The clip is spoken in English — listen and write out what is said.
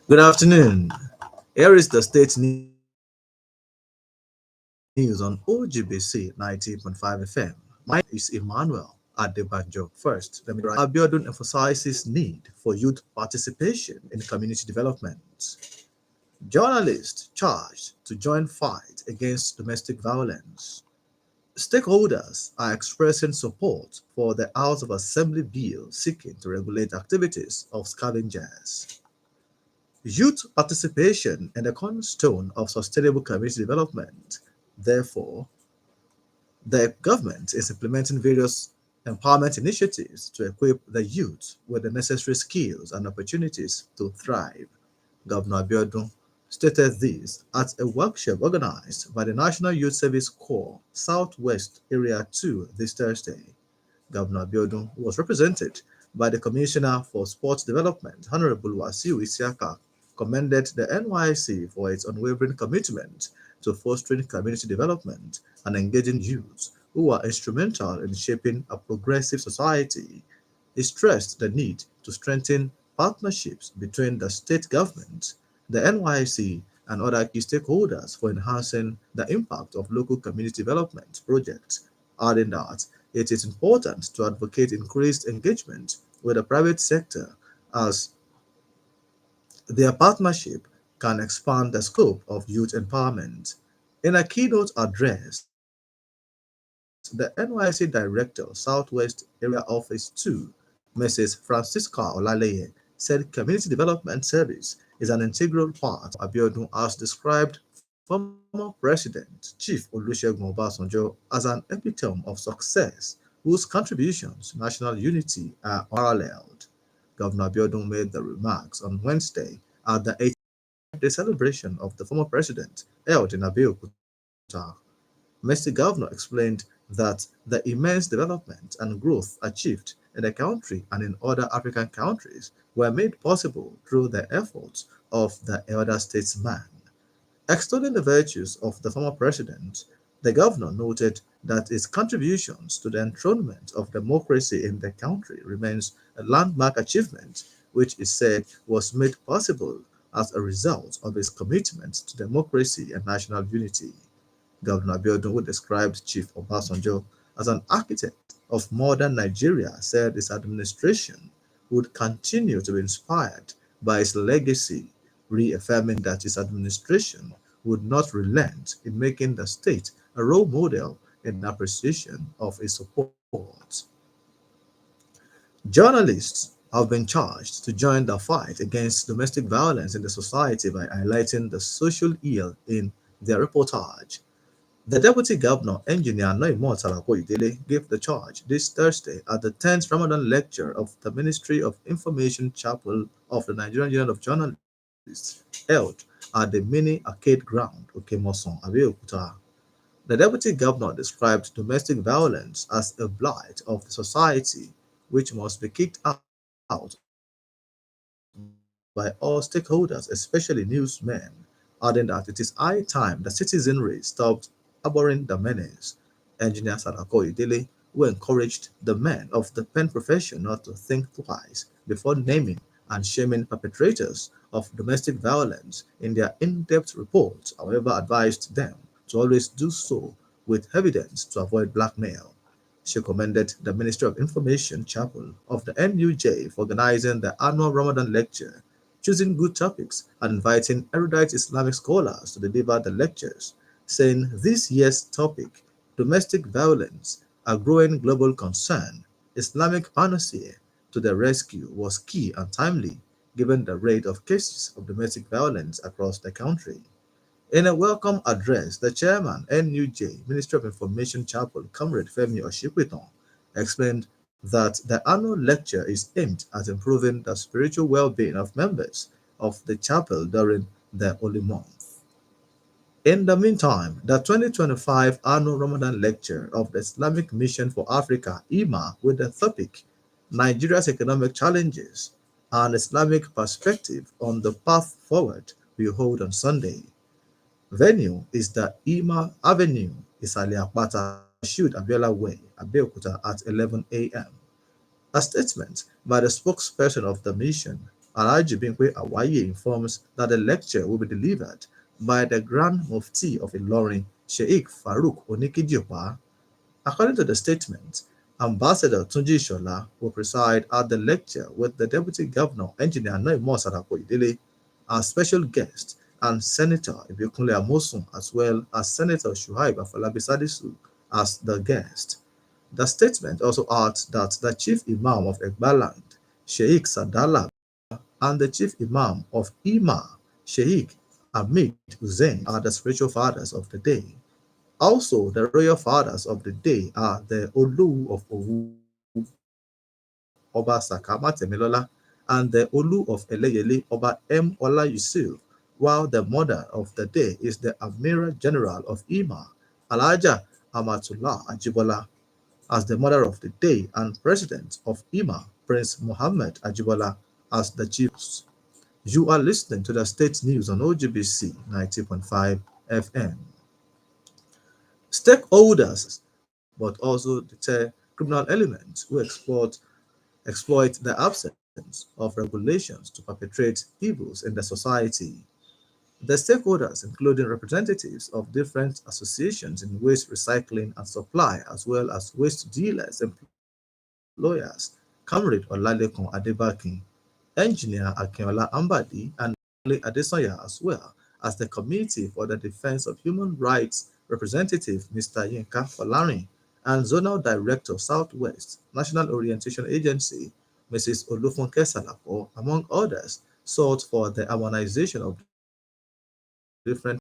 Good afternoon. Here is the state news on OGBC 90.5 FM. My name is Emmanuel Adebanjo. First, let me Abiodun emphasizes need for youth participation in community development. Journalists charged to join fight against domestic violence. Stakeholders are expressing support for the House of Assembly bill seeking to regulate activities of scavengers. Youth participation is the cornerstone of sustainable community development. Therefore, the government is implementing various empowerment initiatives to equip the youth with the necessary skills and opportunities to thrive. Governor Abiodun stated this at a workshop organized by the National Youth Service Corps Southwest Area 2 this Thursday. Governor Abiodun was represented by the Commissioner for Sports Development, Honorable Wasiu Isiaka, commended the NYC for its unwavering commitment to fostering community development and engaging youths who are instrumental in shaping a progressive society. He stressed the need to strengthen partnerships between the state government, the NYC, and other key stakeholders for enhancing the impact of local community development projects, adding that it is important to advocate increased engagement with the private sector as their partnership can expand the scope of youth empowerment. In a keynote address, the NYC Director, Southwest Area Office 2, Mrs. Francisca Olaleye, said community development service is an integral part of Abiodun as described former President Chief Olusegun Obasanjo as an epitome of success whose contributions to national unity are unparalleled. Governor Abiodun made the remarks on Wednesday at the 85th day celebration of the former president held in Abeokuta. Mr. Governor explained that the immense development and growth achieved in the country and in other African countries were made possible through the efforts of the elder statesman. Extolling the virtues of the former president, the governor noted that his contributions to the enthronement of democracy in the country remains a landmark achievement, which he said was made possible as a result of his commitment to democracy and national unity. Governor Abiodun, who described Chief Obasanjo as an architect of modern Nigeria, said his administration would continue to be inspired by his legacy, reaffirming that his administration would not relent in making the state a role model in appreciation of his support. Journalists have been charged to join the fight against domestic violence in the society by highlighting the social ill in their reportage. The Deputy Governor, Engineer Noimon Salakoidele, gave the charge this Thursday at the 10th Ramadan lecture of the Ministry of Information Chapel of the Nigerian Union of Journalists, held at the Mini Arcade Ground, Okemoson, Abeokuta. The Deputy Governor described domestic violence as a blight of the society which must be kicked out by all stakeholders, especially newsmen, adding that it is high time the citizenry stopped harboring the menace. Engineer Sadako Idele, who encouraged the men of the pen profession not to think twice before naming and shaming perpetrators of domestic violence in their in-depth reports, however, advised them to always do so with evidence to avoid blackmail. She commended the Ministry of Information Chapel of the NUJ for organizing the annual Ramadan lecture, choosing good topics, and inviting erudite Islamic scholars to deliver the lectures, saying this year's topic, domestic violence, a growing global concern, Islamic panacea to the rescue, was key and timely given the rate of cases of domestic violence across the country. In a welcome address, the chairman, NUJ, Ministry of Information Chapel, Comrade Femi Oshikweton, explained that the annual lecture is aimed at improving the spiritual well-being of members of the chapel during the holy month. In the meantime, the 2025 annual Ramadan lecture of the Islamic Mission for Africa, IMA, with the topic Nigeria's Economic Challenges and Islamic Perspective on the Path Forward will hold on Sunday. Venue is the Ima Avenue, Isale Akpata, Moshood Abiola Way, Abeokuta at 11 a.m. A statement by the spokesperson of the mission, Alhaji Bimpe Awaye informs that the lecture will be delivered by the Grand Mufti of Ilorin, Sheikh Farouk Onikidiopa. According to the statement, Ambassador Tunji Shola will preside at the lecture with the Deputy Governor, Engineer Noimo Sarakoidele, as special guest, and Senator Ibikunle Amosun, as well as Senator Shuaib Afolabi Sadisu as the guest. The statement also adds that the Chief Imam of Egbaland, Sheikh Sadala, and the Chief Imam of Ima, Sheikh Hamid Hussein, are the spiritual fathers of the day. Also, the royal fathers of the day are the Olu of Owu, Oba Sakama Temilola, and the Olu of Eleyele, Oba M. Ola Yusuf, while the mother of the day is the Admiral General of Ima, Alaja Amatullah Ajibola, as the mother of the day, and President of Ima, Prince Mohammed Ajibola, as the chief. You are listening to the State News on OGBC 90.5 FM. Stakeholders but also deter criminal elements who exploit the absence of regulations to perpetrate evils in the society. The stakeholders, including representatives of different associations in waste recycling and supply, as well as waste dealers, employers, Comrade Olalekun Adebakin, Engineer Akinola Ambadi, and Ali Adesanya, as well as the Committee for the Defense of Human Rights representative Mr. Yinka Folarin, and Zonal Director Southwest National Orientation Agency Mrs. Olufunke Salako, among others, sought for the harmonization of different